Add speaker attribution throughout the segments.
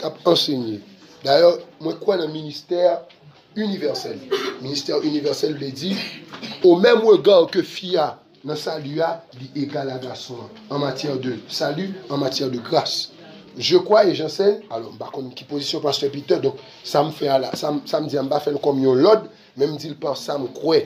Speaker 1: qui a enseigné. D'ailleurs, moi, je crois dans le ministère universel. Le ministère universel veut dire, au même regard que FIA, dans salut, il est égal à garçon en matière de salut, en matière de grâce. Je crois et j'enseigne, alors, par contre, qui position pasteur Peter, donc ça me fait, ça me dit, je ne vais pas faire comme un l'autre, même dit par ça, me croit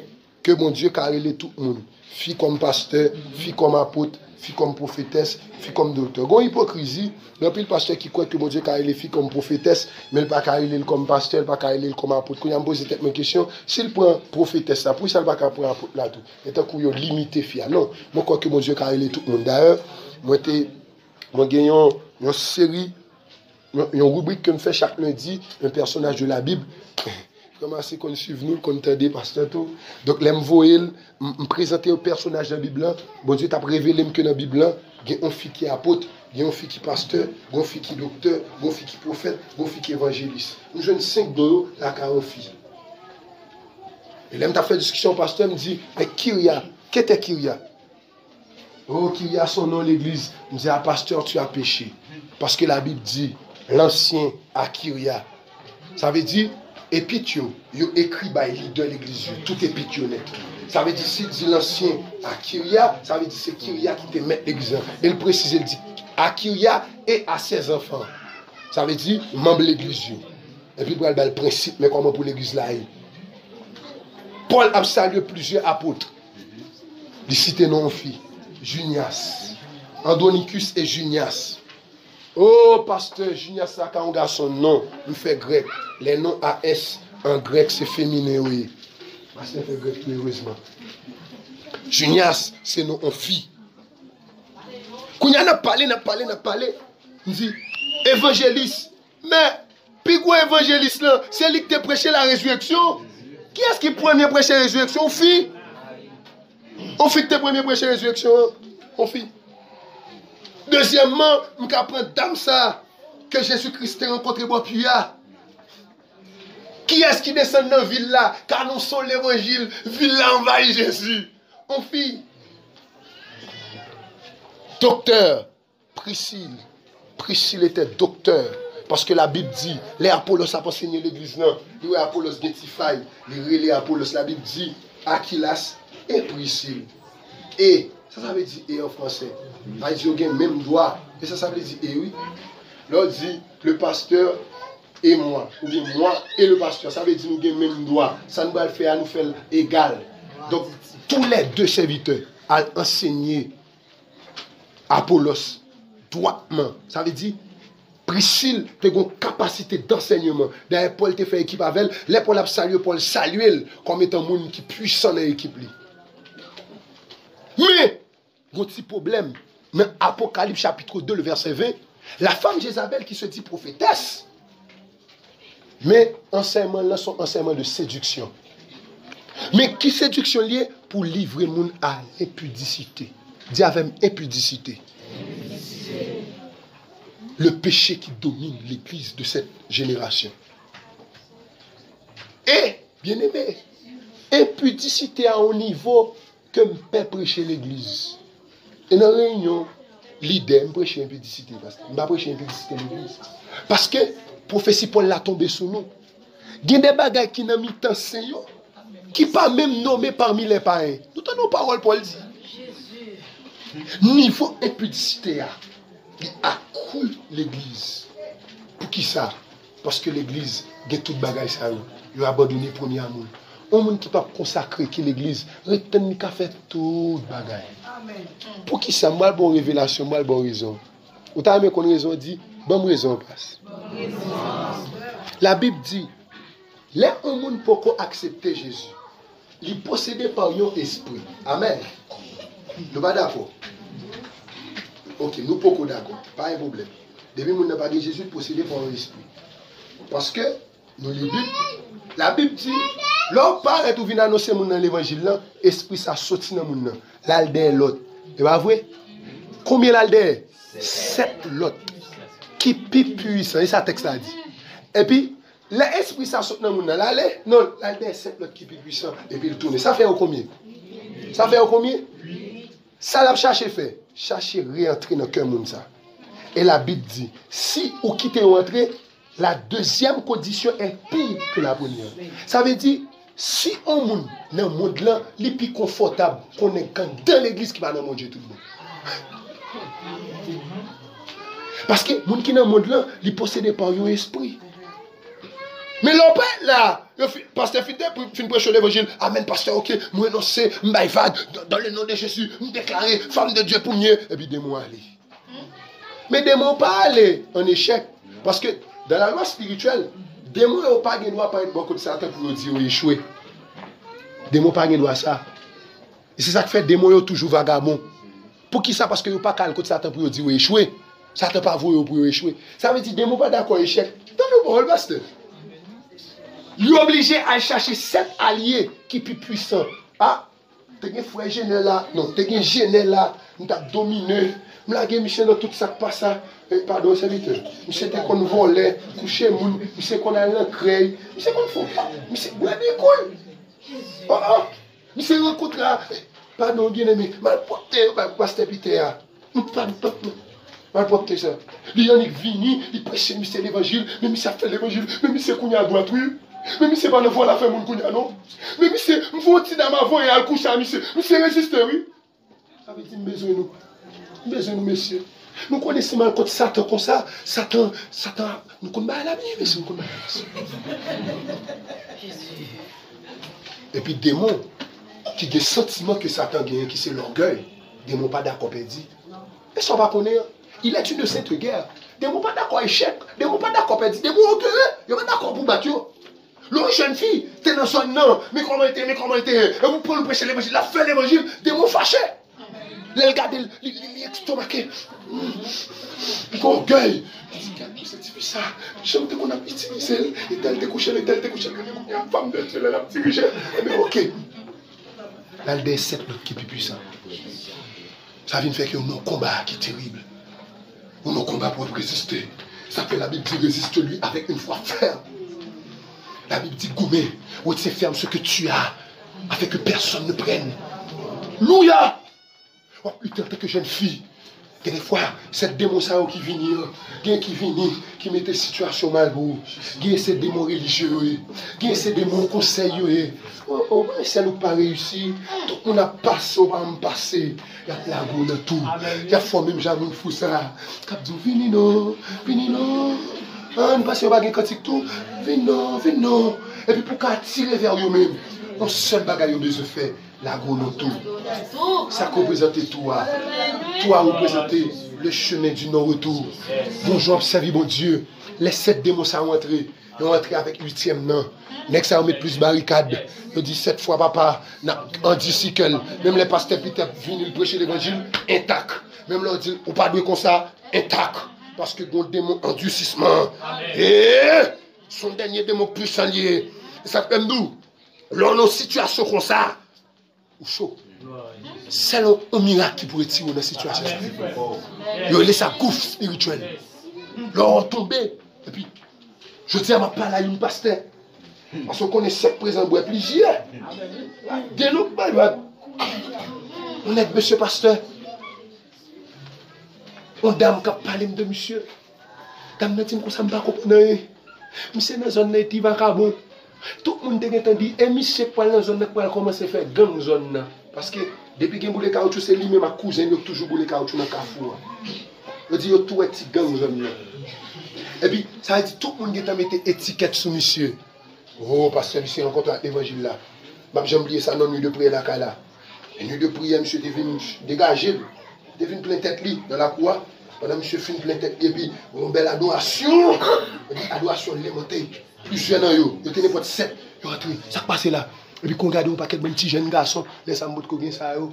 Speaker 1: que mon Dieu carré tout le monde. Fille comme pasteur, fille comme apôtre, fille comme prophétesse, fille comme docteur. Il y a une hypocrisie. Il y a le pasteur qui croit que mon Dieu carré les filles comme prophétesse, mais il ne pas carré comme pasteur, il ne pas carré comme apôtre. Quand il a posé cette question, s'il prend prophétesse, ça, pour ça, il ne va pas prendre apôtre là tout. Et tant qu'il y a limité, fille. Non, moi, je crois que mon Dieu carré tout le monde. D'ailleurs, moi, j'ai une série, une rubrique que je fais chaque lundi, un personnage de la Bible. Comment c'est qu'on suit nous, qu'on t'aide, pasteur tout. Donc, là, me présenter un personnage de la Bible. Bon Dieu t'a révélé que dans la Bible, il y a un fille qui est apôtre, il y a un fille qui est pasteur, il y a un fille qui est docteur, il y a un fille qui est prophète, il y a un fille qui est évangéliste. Nous jeunes 5 d'euros, la 40 filles. Et là, je fait discussion, pasteur me dit, mais Kyria, qu'est-ce que Kyria? Oh, Kyria, son nom l'église. Je me dis, ah, pasteur, tu as péché. Parce que la Bible dit, l'ancien à Kyria. Ça veut dire, Épitio, il écrit par leader de l'église, tout Épitio net. Ça veut dire, s'il dit l'ancien à Kyria, ça veut dire c'est Kyria qui te met l'église. Et il précise, il dit à Kyria et à ses enfants. Ça veut dire, membre de l'église. Et puis, il y a le principe, mais comment pour l'église là? Paul a salué plusieurs apôtres. Il cite non filles, Junias, Andronicus et Junias. Oh, pasteur, Junias, ça, quand on garde son nom, il fait grec. Les noms AS en grec, c'est féminin, oui. Pasteur fait grec, heureusement. Junias, c'est nom en fille. Quand on a parlé. On dit, évangéliste. Mais, puis quoi, évangéliste là? C'est lui qui t'a prêché la résurrection. Qui est-ce qui premier prêché la résurrection? On fille. On fait tes premiers prêcher la résurrection. On fille. Deuxièmement, nous apprenons dame ça que Jésus-Christ a rencontré Bopia. Qui est-ce qui descend dans la ville là? Car nous sommes l'évangile, ville là envahit Jésus. On fit. Docteur, Priscille. Priscille était docteur. Parce que la Bible dit, les Apollos a pas enseigné l'église non. Les Apollos Getify, les Apollos, la Bible dit, Aquilas et Priscille. Et ça veut dire et en français. Ça veut dire qu'il y a le même droit. Et ça veut dire et oui. Là, on dit le pasteur et moi. Ou bien moi et le pasteur. Ça veut dire que nous avons le même droit. Ça nous va le faire à nous faire égal. Donc, tous les deux serviteurs ont enseigné Apollos droitement. Ça veut dire Priscille a une capacité d'enseignement. D'ailleurs, Paul a fait équipe avec elle. Les Paul a salué Paul, salué comme étant un monde qui est puissant dans l'équipe. Mais, il y a un petit problème. Dans Apocalypse chapitre 2, le verset 20, la femme Jézabel qui se dit prophétesse, mais enseignement là sont enseignement de séduction. Mais qui séduction liée pour livrer le monde à l'impudicité. Dis avec impudicité. Le péché qui domine l'église de cette génération. Et, bien aimé, impudicité à un niveau que je peux prêcher l'église. Et dans la réunion, l'idée, je prêche impudicité. Je ne prêche impudicité l'église. Parce que, prophétie Paul l'a tombé sur nous. Il y a des bagages qui n'ont mis tant Seigneur, qui pas même nommé parmi les païens. Nous tenons parole, Paul dit. Niveau impudicité, il accroît l'église. Pour qui ça? Parce que l'église, il y a tout bagage ça. Il a abandonné le premier amour. Un monde qui pas consacré qui l'église, retenu qu'à faire tout bagage. Pour qui ça? Moi, bonne révélation, moi, bonne raison. Ou t'as aimé qu'on raison dit, bonne raison passe. La Bible dit, là, un monde peut accepter Jésus. Il est possédé par un esprit. Amen. Nous pas d'accord. Ok, nous pouvons d'accord. Pas un problème. Depuis que nous n'avons pas dit Jésus possédé par un esprit. Parce que, nous les Bible, la Bible dit, l'homme paraît ou vient annoncer dans l'évangile, l'esprit ça sorti dans le monde. L'aldé l'autre. C'est pas vrai? Combien l'aldé? 7 l'autre. Qui est plus puissant. Et ça texte a dit. Et puis, l'esprit ça saute dans le monde. L'aldé, non, l'aldé 7 l'autre qui est plus puissant. Et puis il tourne. Ça fait au combien? Ça fait au combien? Ça l'a cherché fait. Chercher réentrer dans le cœur de ça. Et la Bible dit, si vous quittez ou entrez, la deuxième condition est pire que la première. Ça veut dire, si on monde dans le monde là, il est plus confortable qu'on est dans l'église qui va dans manger tout le monde. Parce que les gens qui sont dans le monde là, ils possédent par un esprit. Mais l'on pas là. Pasteur fin prêcher l'évangile. Amen, pasteur, ok. Moi, non, c'est vague. Dans le nom de Jésus, me déclarer femme de Dieu pour mieux. Et puis, des mots aller. Mais des mots pas aller en échec. Parce que dans la loi spirituelle, des mots n'ont pas de droit à être bon comme Satan pour dire échouer. Des mots pas de droit à ça. Et c'est ça qui fait des mots toujours vagabond. Pour qui ça? Parce que vous pas calme contre Satan pour dire échouer. Satan pas vous pour échouer. Ça veut dire des mots pas d'accord échec. Dans le bon, pasteur. Il est obligé à chercher 7 alliés qui sont plus puissants. Ah, tu as un frère gêné là. Non, tu as un gêné là. Tu as dominé. Je suis Michel dans tout ça qui passe. Pardon, serviteur. Monsieur, tu qu'on volait, coucher moun. Monsieur, qu'on a l'encreille. Monsieur, qu'on faut pas. Monsieur, vous avez des couilles. Oh, oh. Monsieur, rencontre là. Pardon, bien aimé. Malporté, pasteur Peter. Malporté ça. Il y en a qui viennent, ils prêchent monsieur l'évangile. Mais monsieur a fait l'évangile. Mais monsieur, qu'on y a droit, oui. Mais monsieur, pas le voir la fin, mon qu'on y a, non. Mais monsieur, je vais tirer dans ma voix et à le coucher à monsieur. Monsieur, résiste, oui. Ça veut dire, besoin nous. Besoin nous, monsieur. Nous connaissons mal contre Satan comme ça. Satan, nous connaissons mal la vie, monsieur. Nous connaissons et puis, démon qui a des sentiments que Satan gagne, qui c'est l'orgueil. Démon pas d'accord, dit. Et ça va connaître. Il est une de cette guerre. Démon pas d'accord, échec. Démon pas d'accord, dit. Démon orgueilleux. Il n'est pas d'accord pour battre. L'autre jeune fille, t'es dans son nom. Mais comment était. Et vous pouvez nous prêcher l'évangile. La fin de l'évangile, démon fâché. Les gars, les estomaqués. L'orgueil. C'est difficile ça. J'aime qu'on a utilisé. Et tel te couché, et tel te couché. Il y a une femme de Dieu, elle a dirigé. Mais ok. Là, il y a 7 autres qui sont plus puissants. Ça vient faire que nous avons un combat qui est terrible. Nous avons un combat pour résister. Ça fait la Bible dit résiste-lui avec une foi ferme. La Bible dit goumé, ou tu ferme ce que tu as, afin que personne ne prenne. Louia! Oh putain, tant que jeune fille, des fois, cette démon qui vient, qui met des situations mal beaux, qui ces démons religieux, qui ces démons conseils, oh, ça nous pas réussi, tout le monde a passé, on va me passer, il y a la goût dans tout, il y a fois même jamais fou ça, cap dit, vini non, on passe au bagage quand tout, vini non, et puis pour qu'attirer vers eux-mêmes, on seul bagage de se faire. La tout. Ça représente toi. Toi représenter le chemin du non-retour. Bonjour, observez mon Dieu. Les 7 démons sont rentrés. Ils ont entré avec 8e nom. Next, ça met plus barricade. Ils dit 7 fois papa. En 10 cycles. Même les pasteurs Peter viennent prêcher l'évangile intact. Même leur dit, ou pas de comme ça, intact. Parce que les démons endurcissement. Et son dernier démon puissant lié. Ça fait nous. Dans nos situations comme ça. Ou chaud. C'est un miracle qui pourrait tirer dans la situation. Il a laissé sa gouffre spirituelle. Leur tombé. Et puis, je dis à ma parole à une pasteur. Parce qu'on connaît 7 présents bois plusieurs. On est monsieur pasteur. On dame qui a parlé de monsieur. Dame n'a dit que ça ne va pas comprendre. Monsieur dans la zone native va bon. Tout le monde a entendu, et monsieur pour la zone pour commencer à faire gang zone. Parce que depuis que boule caoutchouc, c'est lui-même ma cousine qui a toujours boule caoutchouc dans le carrefour. Il dit tout est petit gang zone. Et puis, ça veut dire tout le monde a mis étiquette sur monsieur. Oh, parce que monsieur rencontre l'évangile là. J'ai oublié ça dans la nuit de prière là. La nuit de prière, monsieur devine dégagé. Devine plein tête dans la cour. Pendant monsieur fin plein tête, et puis, on belle adoration. Adoration élémentaire. Plusieurs dans eux, ils tenaient pour 7, ils ont rentré, ça passe là. Et puis qu'on regarde un paquet de petits jeunes garçons, laisse un bout de coquin ça. Un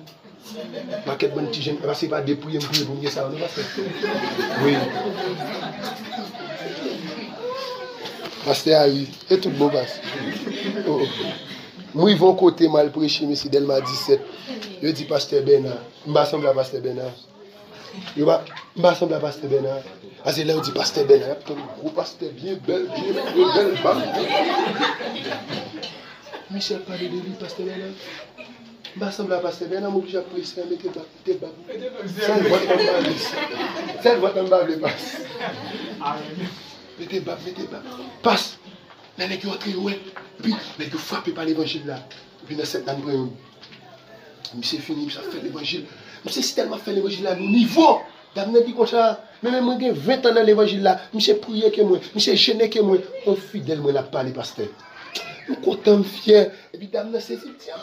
Speaker 1: paquet de petits jeunes, parce que c'est pas dépouiller pour me ça. Oui. Pasteur oui, et tout beau passe. Moi, ils vont côté mal prêcher, mais c'est Delma 17. Je dis Pasteur Bernard, je vais assembler à Pasteur Bernard. Je vais assembler à Pasteur Bernard. Ah, c'est là où on dit pasteur Bernard, il y a un gros pasteur bien belle, femme. Michel parle de lui, pasteur Bernard. Je vais assembler à pasteur Bernard, je suis obligé de presser, mettez pas. C'est le vote en bas. C'est le vote en bas, le passe. mettez bas. Passe. Les nègres sont entrés, ouais. Et puis, les nègres frappés par l'évangile là. Et puis, dans cette année, monsieur fini, ça fait l'évangile. Monsieur, si tellement fait l'évangile là, nous niveau. D'ailleurs, dit comme ça, même moi, j'ai 20 ans dans l'évangile là. Monsieur prié que moi, monsieur gêné que moi. On fidèle, moi, n'a pas parlé, pasteur. Nous content, fier. Et puis, dame, c'est tiens,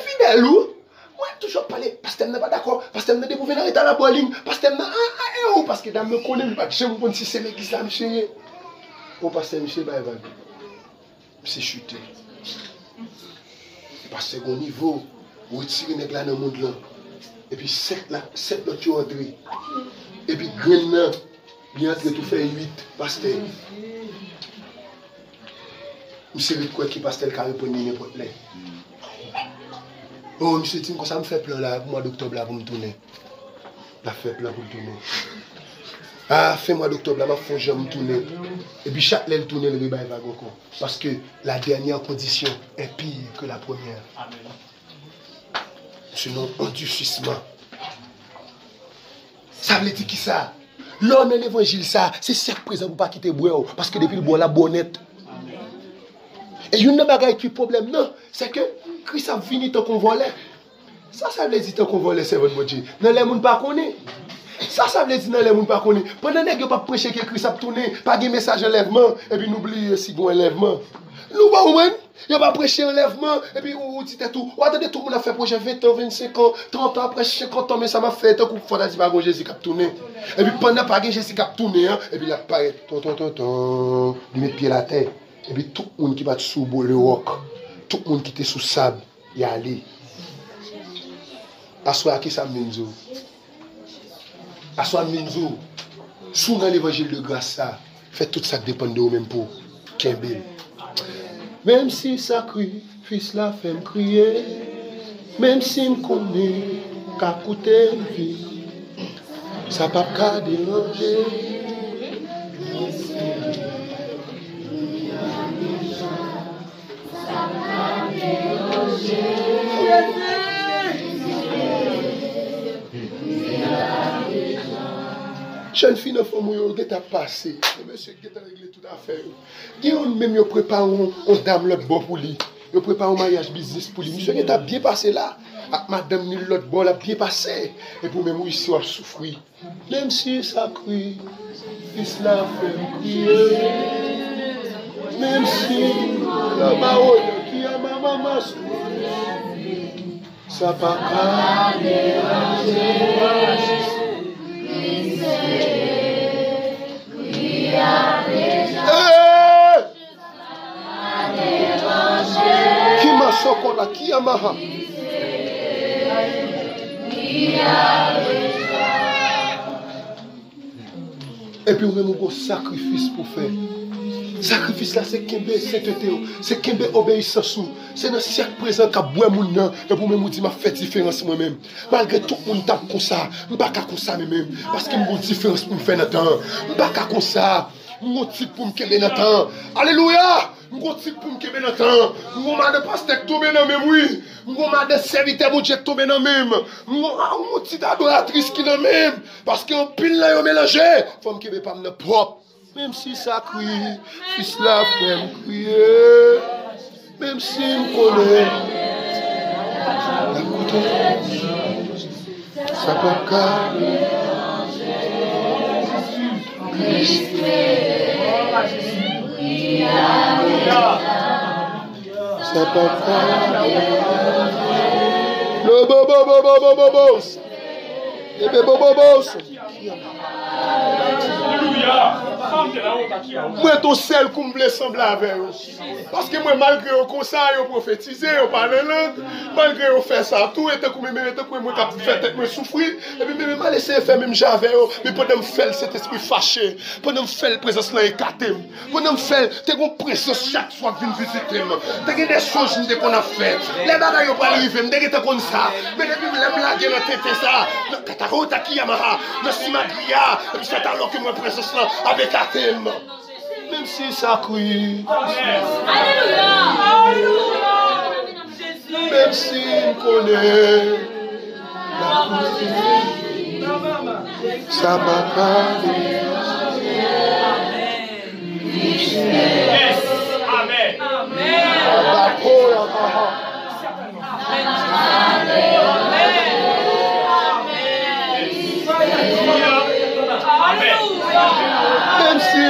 Speaker 1: fidèle ou? Moi, toujours parler. Pasteur n'est pas d'accord. Pasteur n'est pas pour venir à la boiling. Pasteur n'est pas. Parce que dame me connaît, je ne sais pas si c'est l'église là, monsieur. Mon pasteur, monsieur, bah, c'est chuté. Parce que au niveau, vous retirez les gars dans le monde là. Et puis 7 l'autre entré. Et puis grain là, il entre tout fait 8 pasteur. Monsieur de quoi qui pasteur qui répond n'importe là. Oh monsieur Tim, quand ça me fait plan là, mois d'octobre là pour me tourner. La fait plan pour me tourner. Ah, fin mois d'octobre, là, je vais me tourner. Et puis chaque l'aile tourner, le débat va encore. Parce que la dernière condition est pire que la première. Amen. Sinon, endurcissement. Ça veut dire qui ça? L'homme et l'évangile, ça, c'est certes présent pour ne pas quitter le bois. Parce que depuis le bois, la bonnette. Et une des bagailles qui est problème, non, c'est que Christ a fini tant qu'on volait. Ça veut dire tant qu'on volait, c'est votre Dieu. Non, les gens ne pas connaissent. Ça veut dire que les gens pas connaissent. Pendant que vous pas prêcher que Christ a tourné, pas de message enlèvement, et puis n'oubliez si bon enlèvement. Nous, vous pas prêcher enlèvement, et puis vous dites tout. Vous attendez tout le monde a fait projet 20 ans, 25 ans, 30 ans, après 50 ans, mais ça m'a fait un coup de fois, il va Jésus qui a tourné. Et puis pendant que Jésus qui a tourné, et puis il a parlé, il met pied à la terre. Et puis tout le monde qui va sous le roc, tout le monde qui était sous sable, il est allé. Assoir qui ça menzo. Assoir menzo. Sous dans l'évangile de grâce ça, fait tout ça dépend de vous-même pour Kembel. Même si sacrifice la fait me crier, même si me connaît qu'à coûter une vie, ça pas qu'à déranger. Jeune fille, il faut que tu passé. Monsieur qui a réglé toute affaire. Et on même prépare une dame l'autre bord pour lui. Il prépare un mariage business pour lui. Monsieur qui a bien passé là. Madame ni l'autre bord a bien passé. Et pour même ici, on souffrir. Même si ça crie, fils la fait crier. Même si la maman qui a ma maman souffrir. Ça pas qu'à déranger. Qui m'a chocolat, qui a maha? Et puis on même un sacrifice pour faire. Sacrifice là, c'est Kembe sainteté, c'est Kembe obéissance. C'est dans le siècle présent qu'a boire mon nom et pour me dire m'a fait différence moi-même. Malgré tout le monde tape comme ça, je ne pas comme ça même parce que j'ai une différence pour me faire dans le temps. Je ne pas comme ça. Mon type pour me kembe dans le temps. Alléluia! Mon type pour me kembe dans le temps. Mon m'a de pasteur tomber dans même oui. Mon m'a de serviteur mon Dieu tomber dans même. Mon petite adoratrice qui dans même parce qu'en pile là yo mélangé. Faut me kembe pas me propre. Même si ça crie, fils la fait me crier. Même si me connaît. Ça peut pas. Ça peut pas. Le bobo. Le bobo. Moi, ton seul qu'on me semble avec eux. Parce que moi, malgré eux, comme ça, ils prophétisé, ils parlent langue, malgré eux, fait ça, tout, et que moi, j'ai fait me souffrir, et puis, même, laissé faire même j'avais, mais pendant me faire cet esprit fâché, pendant me faire la présence là écartée, pendant me faire, t'es une présence chaque fois que je visite, t'as des choses qu'on a fait, les bagages n'ont pas arrivé, t'es comme ça, mais depuis que je blague dans tête ça, Katarota Kiyamaha, le Simadria, et puis c'est alors que ma présence là, avec la thème. Même si ça crie. Alléluia. Même si on connaît. Ça va pas.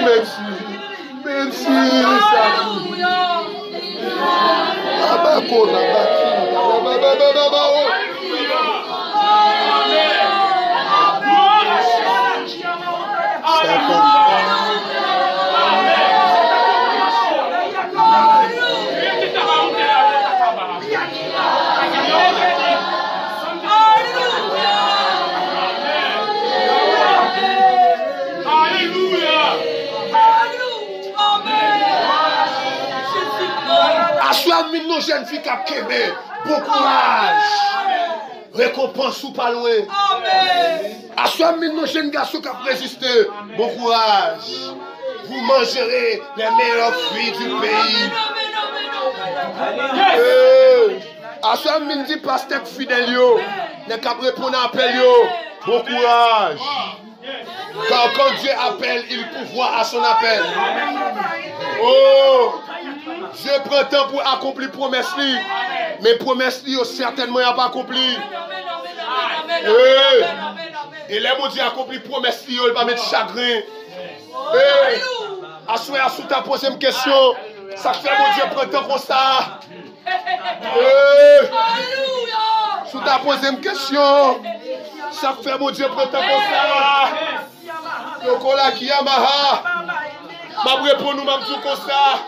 Speaker 1: merci. Abako, Assois-moi nos jeunes filles qui ont quémé. Bon courage. Récompense ou pas loin. Assois-moi nos jeunes garçons qui ont résisté. Bon courage. Vous mangerez les meilleurs fruits du pays. Assois-moi dit pasteur fidèle yo. Les qui répondent à l'appel yo. Bon courage. Quand Dieu appelle, il pourvoit à son appel. Oh! Dieu prend temps pour accomplir promesse li. Mais promesse li certainement n'a pas accompli. Et les mots Dieu accompli promesse li, il va mettre chagrin. Assoir sous ta posé une question. Ça fait mon Dieu prend temps comme ça. Sous ta posé une question. Ça fait mon Dieu prend temps comme ça. Yokola Kiyamaha. Ma réponse nous m'a dit comme ça.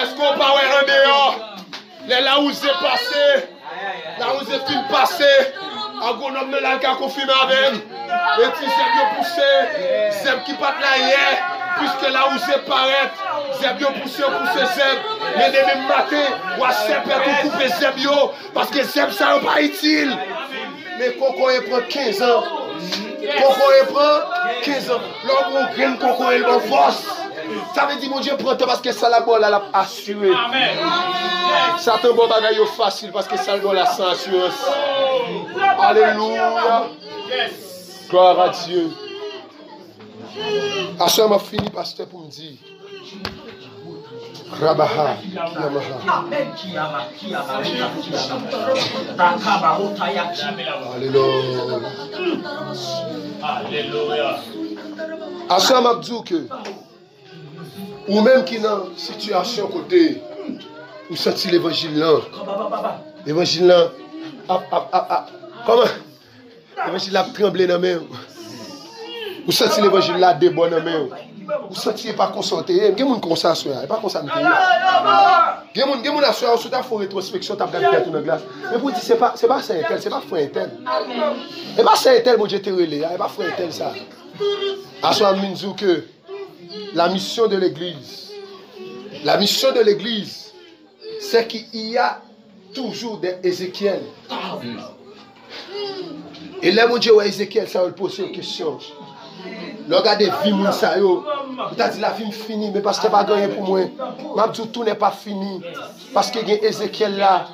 Speaker 1: Est-ce qu'on parle en dehors? Là où c'est passé, là où c'est film passé, agronome de là qui a confirmé avec. Et si c'est bien poussé, c'est qui part là hier, puisque là où c'est paraît, c'est bien poussé, c'est. Mais les mêmes matins, ou à c'est pour couper c'est bio, parce que c'est ça n'est pas utile. Mais Coco il prend 15 ans. Coco il prend 15 ans. L'homme au grain Coco il va force. Ça veut dire mon Dieu prend temps parce que ça la bonne l'a assuré. Ça te bon bagaille facile parce que ça doit la sans assurance. Alléluia. Gloire à Dieu. À ce moment fini pasteur pour me dire. Rabaha. Alléluia. Alléluia. À ce moment dit que ou même qui dans une situation côté, ou sorti l'évangile là. L'évangile là, comment? L'évangile là tremblé dans main. Ou sorti l'évangile là débord dans main. Ou sorti pas concentré. Il y a des gens qui sont concentrés, pas concentré. Il y a des gens qui sont concentrés, tu as fait rétrospection, tu as regardé tête dans la glace. Mais pour dire c'est pas ça tel, c'est pas frère tel. Et pas ça tel, mon Dieu te relé, c'est pas frère tel ça. À ce moment que la mission de l'Église, c'est qu'il y a toujours des Ézéchiel. Et là, mon Dieu, Ézéchiel, ça va poser une question. Regardez, vie, mon sa yo. Vous avez dit la vie finie, mais parce que pas gagné pour moi. M'a dit tout n'est pas fini. Parce que il y a Ézéchiel là.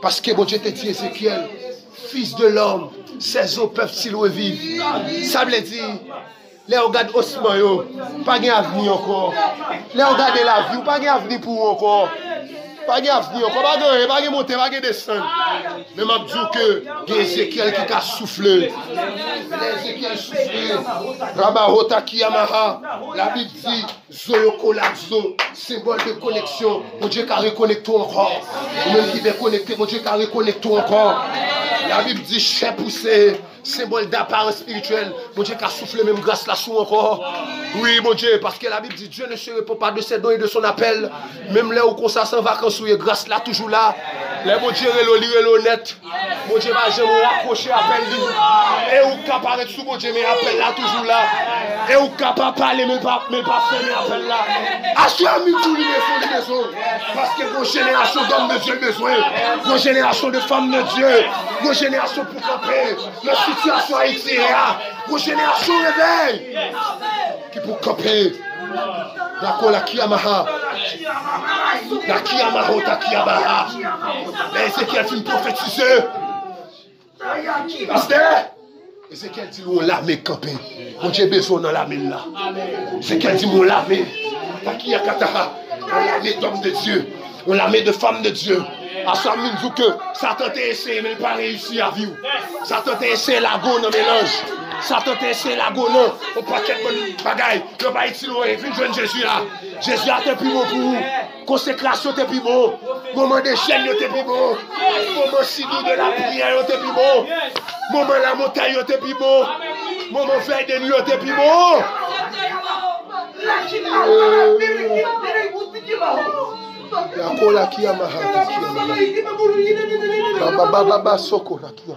Speaker 1: Parce que mon Dieu te dit Ézéchiel, fils de l'homme, ses os peuvent-ils revivre? Ça veut dire. Les regarde Osman yo, pas de avenir encore. Les regarde la vie, pas de avenir pour encore. Pas de avenir encore, pas de monter, pas de descendre. Mais je dis que Ézéchiel qui a soufflé. Ézéchiel soufflé. Rabahota Kiyamaha. La Bible dit Zoyo Kolapso, symbole de connexion. Mon Dieu qui a reconnecté encore. Même qui veut connecter, mon Dieu qui a reconnecté encore. La Bible dit chien poussé. Symbole d'apparence spirituelle. Mon Dieu qui a soufflé même grâce là-dessous encore. Oui, mon Dieu, parce que la Bible dit Dieu ne se répond pas de ses dons et de son appel. Même là où on s'en vacances, où il y a grâce là, toujours là. Là, mon Dieu, est honnête. Mon Dieu va jamais raccrocher appel. Et où capable sous mon Dieu, mais appel là, toujours là. Et où capable parler, mais pas fermer appel là. Assure-moi tout les maisons. Parce que vos générations d'hommes de Dieu besoin. Vos générations de femmes de Dieu. Vos générations pour camper. La situation a été là. Vos générations réveillent. Qui pour camper. La kola kiyamaha. La kiyamaha ta kiyamaha. Mais Ézéchiel dit prophétiser. Pasteur. Ézéchiel dit mon l'armée camper. Mon Dieu besoin dans l'armée là. Ézéchiel dit mon l'armée. Ta kiyakataha. On la met d'homme de Dieu. On la met de femme de Dieu. À ça, nous dit que Satan t'a essayé, mais il n'a pas réussi à vivre. Satan t'a essayé la go dans le mélange. Satan t'a essayé la go non. On paquet de bagaille. Il n'a pas été loin. Il vient de Jésus là. Jésus a été plus bon pour vous. Consécration était plus bon. Moment de chaîne était plus bon. Moment sidou de la prière était plus bon. Moment la montagne était plus bon. Moment veille de nuit était plus bon. La cola qui a mahata qui a baba soko la qui a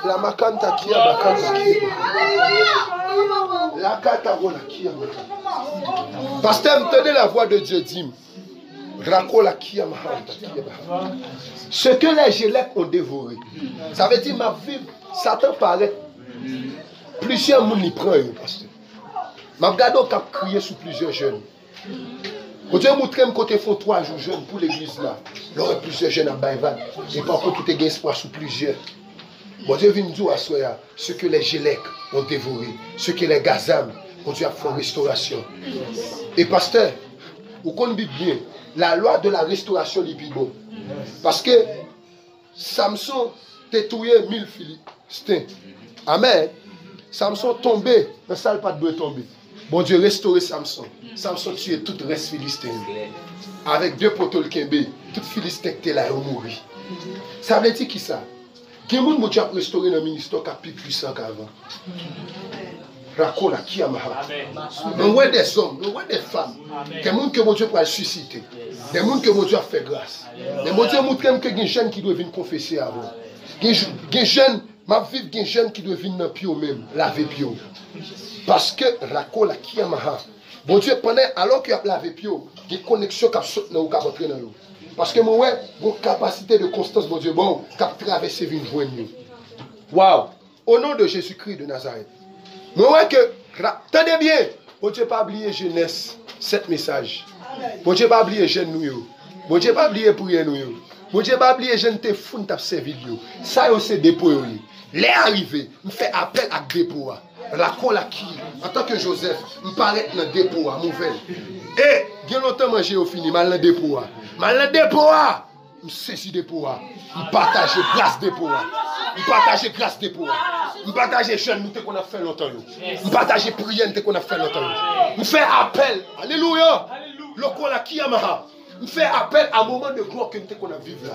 Speaker 1: la makanta qui a bakanta qui la kata rola qui a pasteur, tenez la voix de Dieu dit racola qui a mahata qui a ce que les gélèques ont dévoré, ça veut dire ma vie Satan paraît plusieurs monde y prend pasteur. M'a regardé au cap crier sur plusieurs jeunes. Quand Dieu montre que côté font 3 jours jeunes pour l'église là, il y aurait plusieurs jeunes à Baïvan. Et par contre, tout est espoir sur plusieurs. Bon Dieu vient nous dire à soi, ce que les Gélèques ont dévoré, ce que les Gazam ont dû faire restauration. Et pasteur, vous connaissez bien, la loi de la restauration est plus bon. Parce que Samson détruit 1000 Philistins. Amen. Samson tombé, dans ça pas de tomber. Bon Dieu restaurer Samson. Samson tué tout le reste philistin. Avec 2 poteaux Kembe, tout philistin était là et mourit. Ça veut dire qui ça? Quel monde Dieu a restauré le ministère qui est plus puissant qu'avant? Racola qui a maha. On voit des hommes, on voit des femmes. Des gens que Dieu peut susciter. Des gens que Dieu a fait grâce. Des gens que montrent que des jeunes qui doivent venir confesser avant. Des jeunes, ma vie, des jeunes qui doivent venir dans le pio même, laver pio. Parce que Racola qui a maha. Bon Dieu, alors qu'il a lavé pio, il y a une connexion qui a sauté dans l'eau. Parce que moi, j'ai une capacité de constance, bon Dieu, bon, qui a traversé une journée. Waouh! Au nom de Jésus-Christ de Nazareth. Moi, que, tenez bien, bon Dieu, pas oublier jeunesse, 7 messages. Bon Dieu, pas oublier jeune nous. Bon Dieu, pas oublier prier nous. Bon Dieu, pas oublier jeune te fou, t'a servi. Ça, c'est dépôt. Les arrivés, je fais appel à dépôt. La cola qui, en tant que Joseph, je paraît dans le dépôt, nouvelle. Et, bien longtemps, manger au fini, mal dans le dépôt. Mal dans le dépôt, je saisis le dépôt. Je partage grâce dépôt. Je partage grâce dépôt. Je partage jeune nous qu'on a fait longtemps. Je partage prière qu'on a fait longtemps. Je fais appel, alléluia. Le cola qui a maha. Je fais appel à un moment de gloire que nous qu'on a vécu là.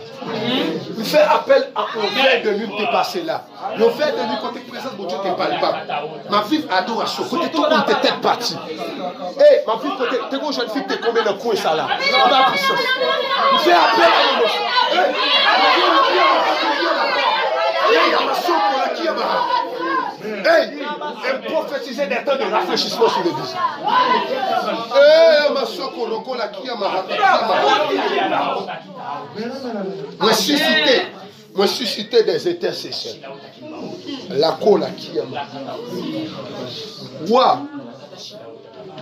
Speaker 1: Je fais appel à un verre de nuit qui est passé là. Le verre de nuit quand tu es présent, mon Dieu, tu n'es pas palpable. Ma vie adoration, quand tu es tout le monde, tu es tête partie. Et ma vie, quand tu es une jeune fille, tu es combien de coin ça là. Je fais appel à un hey, elle prophétisait des temps de rafraîchissement sur l'église. Moi susciter des intercessions. La cola qui a Waouh!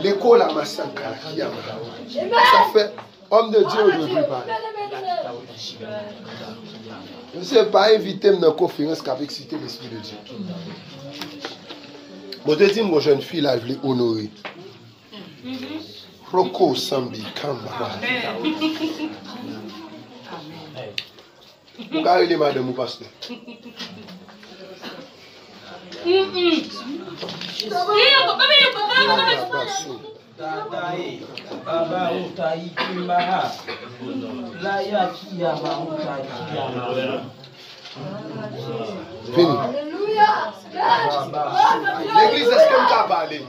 Speaker 1: L'école à Massanka qui a ça fait homme de Dieu ne veut pas. Je ne sais pas inviter dans une conférence qu'avec cité l'Esprit de Dieu. Je te dis, mon jeune fille, là, je l'ai honoré. Roko Sambi Kamba. Vous avez les madame ou pasteur? Fini. L'église, est-ce qu'elle t'a parlé?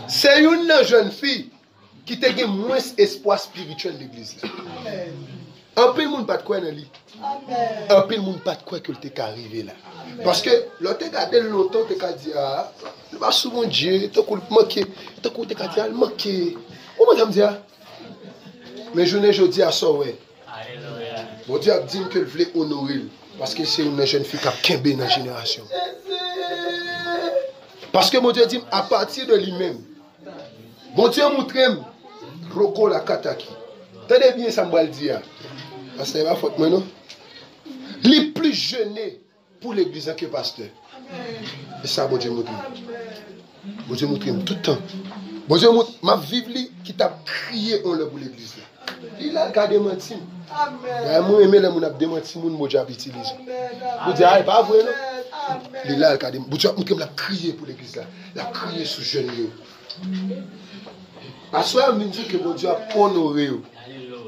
Speaker 1: C'est une jeune fille qui te donne moins espoir spirituel de l'église. Un peu de monde pas de quoi dans lui. Un peu de monde pas de quoi que tu es arrivé là. Parce que l'autre regardé longtemps, tu as dit, ah, il va souvent Dieu, tu as manqué, tu as dit, ah, manqué. Comment tu me dis? Mais je ne dis à ça, ouais. Mon Dieu a dit que je voulais honorer. Parce que c'est une jeune fille qui a quimbe dans la génération. Parce que mon Dieu dit, à partir de lui-même, mon Dieu montre Roko la Kataki. Tenez bien ça, me dire. Parce que c'est ma faute, non? Les plus jeune pour l'église que pasteur. Et ça, mon Dieu me dit. Bon Dieu montre tout le temps. Bon Dieu montre ma vive qui t'a crié on le pour l'église. Il a gardé menti. Amen. Moi aimer les moun a démenti moun bon Dieu a utilisé. Vous dites ah pas vrai non. Il a gardé bon Dieu montre l'a crié pour l'église là. L'a crié sous jeune yo. À soi me dit que bon Dieu a honoré.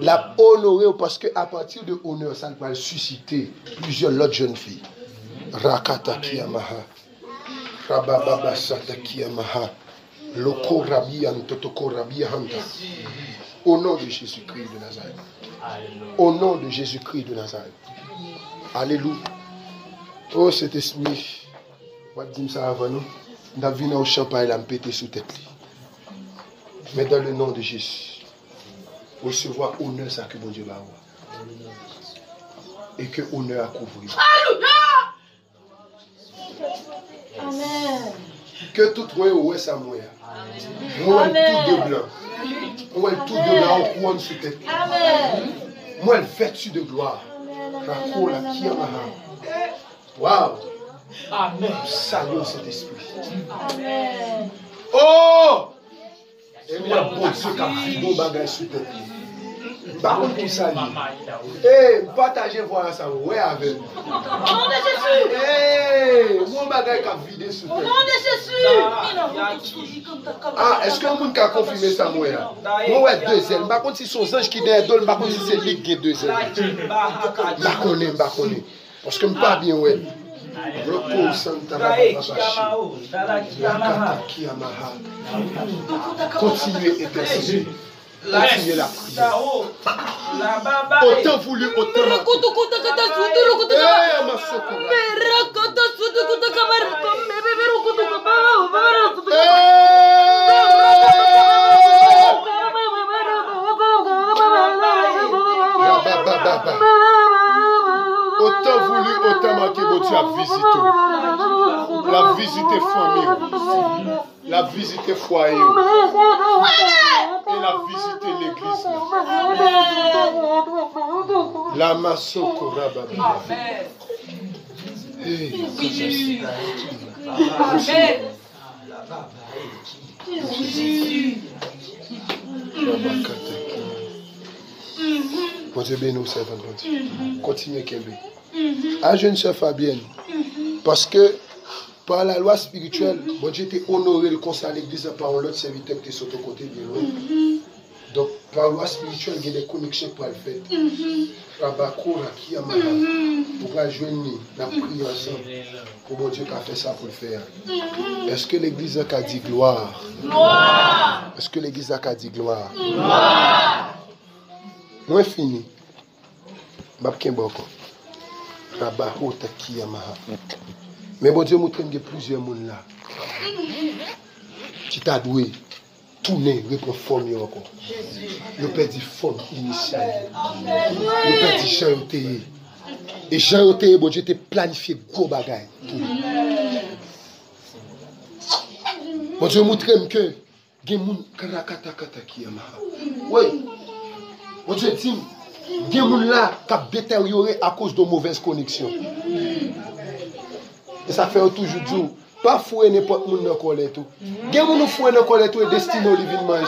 Speaker 1: L'a honoré parce que à partir de honneur ça va susciter plusieurs autres jeunes filles. Rakata kiyamaha. Rababa sata kiyamaha. Loko rabia ntotoko rabia hanta. Au nom de Jésus-Christ de Nazareth. Au nom de Jésus-Christ de Nazareth. Alléluia. Oh, cet esprit. On va dire ça avant nous. On a vu au champagne, la pété sous tête. Mais dans le nom de Jésus, recevoir honneur, ça que mon Dieu va avoir. Et que honneur a couvert. Amen. Que tout le monde est ça, moi. Moi, tout de blanc. Moi, tout de blanc, on couronne sous tête. Amen. Moi, vertu de gloire. Waouh. Amen. Salut cet esprit. Amen. Oh! Et moi, bon Dieu, qui a vu bon bagage sous tête. Par contre, pour ça, eh, partagez voir ça, ouais, avec. Au nom de Jésus. Eh, mon bagage qui a vidé sous tête. Au nom de Jésus. Ah, est-ce que le monde a confirmé ça, moi? Moi, ouais, deux ailes. Par contre, si son ange qui est dans par contre, si c'est lui qui a deux ailes. Je connais. Parce que je ne pas bien, ouais. Repos Santa continuez et persévérer. Continuez la prière. Autant voulu, autant autant voulu, autant manqué, bon Dieu a visité. La visité famille, la visité foyer, et la visité l'église. La massoko rababa. Amen. Bon Dieu bénis nous, servants de Dieu. Continuez, Kembe. À jeune sœur Fabienne, parce que par la loi spirituelle, bon Dieu était honoré le conseil à l'église par l'autre serviteur qui est sur ton côté de loin. Donc, par la loi spirituelle, il y a des connexions pour le faire. Pour la joindre, la prier ensemble. Pour bon Dieu qui a fait ça pour le faire. Est-ce que l'église a dit gloire? Gloire! Est-ce que l'église a dit gloire? Gloire! Moi, fini. Je mais bon Dieu, il y a plusieurs personnes là. Qui t'a doué, tourner, répondre forme encore. Le père dit forme initiale. Le père dit Jean Oteye. Et Jean Oteye, bon Dieu, t'es planifié gros bagaille. Bon Dieu, montre que il y a des gens qui sont oui. Bon Dieu, dit, il y a des gens là qui ont détérioré à cause de mauvaises connexions. Et ça fait toujours dire, pas fouer n'importe qui dans le collet tout. Il y a des gens qui fouent dans le collet tout et destinés à venir manger.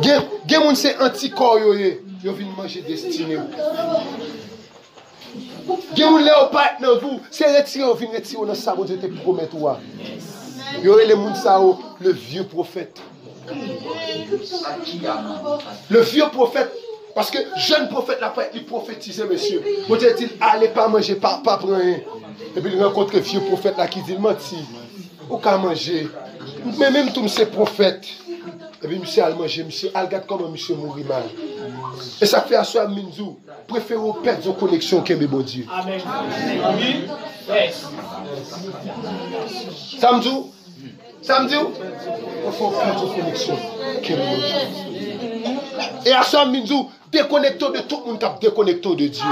Speaker 1: Il y a des gens qui sont anticorps, ils viennent manger destiné. Il y a des gens qui dans vous, c'est retiré, ils viennent retirer dans ça, vous te promettez. Il y a des gens le vieux prophète. Le vieux prophète, parce que jeune prophète n'a pas été prophétisé, monsieur. Vous dites, allez pas manger, pas prendre rien. Et puis il rencontre le vieux prophète là qui dit, menti, ou qu'à manger. Mais même tout ces prophètes. Et puis monsieur a manger, monsieur a regardé comment monsieur mourit mal. Et ça fait à soi, Minzou, préférez perdre vos connexions qu'aimer bon Dieu. Amen. Samedou? Samedi, il faut perdre vos connexions. Et à ce moment, déconnectons de tout le monde qui est déconnecté de Dieu.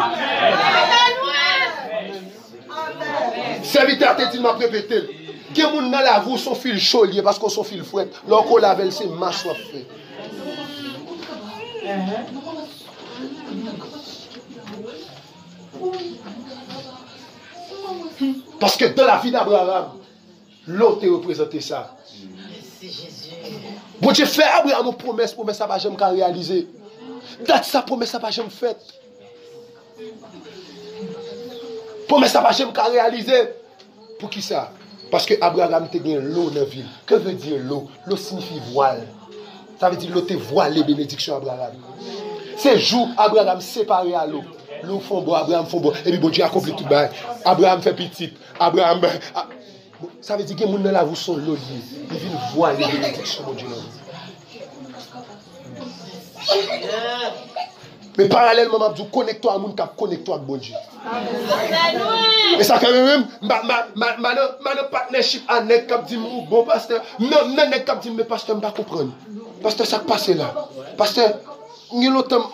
Speaker 1: Serviteur a dit, m'a répété. Il y a des gens dans la voie sont fil chaud parce qu'on sont fil fouette. Lorsqu'on lave, c'est masse fait. Parce que dans la vie d'Abraham, l'autre représenté ça. Bon Dieu fait Abraham une promesse ça va jamais réaliser. Date sa promesse ça va jamais faite. Promesse ça va jamais réaliser. Pour qui ça? Parce que Abraham te gagné l'eau dans la ville. Que veut dire l'eau? L'eau signifie voile. Ça veut dire l'eau te voile les bénédictions Abraham. C'est jour Abraham séparé à l'eau. L'eau font boire, Abraham font boire. Et puis bon Dieu accomplit tout bail. Abraham fait petit. Abraham. Ça veut dire que les gens dans la rue sont l'eau. Ils viennent voir les bénédictions, mon Dieu. Mais parallèlement, je dis connecte-toi à mon cap, connecte-toi avec bon Dieu. Et ça quand même, ma partnership avec cap dit bon pasteur, non cap dit mais pasteur, je ne comprends pas. Pasteur, ça passe là. Pasteur, il y a longtemps